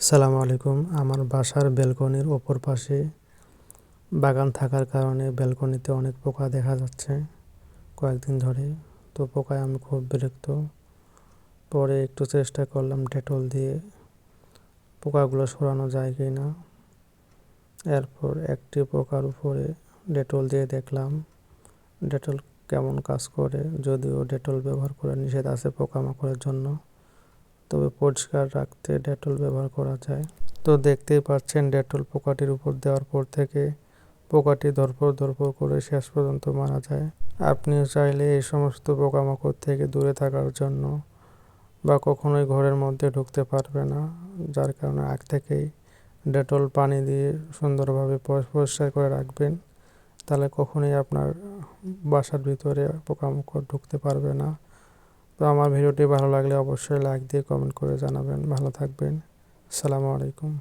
সালামু আলাইকুম। আমার বাসার ব্যালকনির ওপর পাশে বাগান থাকার কারণে ব্যালকনিতে অনেক পোকা দেখা যাচ্ছে কয়েকদিন ধরে। তো পোকায় আমি খুব বিরক্ত। পরে একটু চেষ্টা করলাম ডেটল দিয়ে পোকাগুলো সরানো যায় কি না। এরপর একটি পোকার উপরে ডেটল দিয়ে দেখলাম ডেটল কেমন কাজ করে। যদিও ডেটল ব্যবহার করা নিষেধ আছে পোকামাকড়ের জন্য, তবে পরিষ্কার রাখতে ডেটল ব্যবহার করা যায়। তো দেখতেই পাচ্ছেন ডেটল পোকাটির উপর দেওয়ার পর থেকে পোকাটি ধরপড় করে শেষ পর্যন্ত মারা যায়। আপনিও চাইলে এই সমস্ত পোকামাকড় থেকে দূরে থাকার জন্য বা কখনোই ঘরের মধ্যে ঢুকতে পারবে না, যার কারণে আগ থেকেই ডেটল পানি দিয়ে সুন্দরভাবে পরিষ্কার করে রাখবেন। তাহলে কখনোই আপনার বাসার ভিতরে পোকামাকড় ঢুকতে পারবে না। তো আমার ভিডিওটি ভালো লাগলে অবশ্যই লাইক দিয়ে কমেন্ট করে জানাবেন। ভালো থাকবেন। আসসালামু আলাইকুম।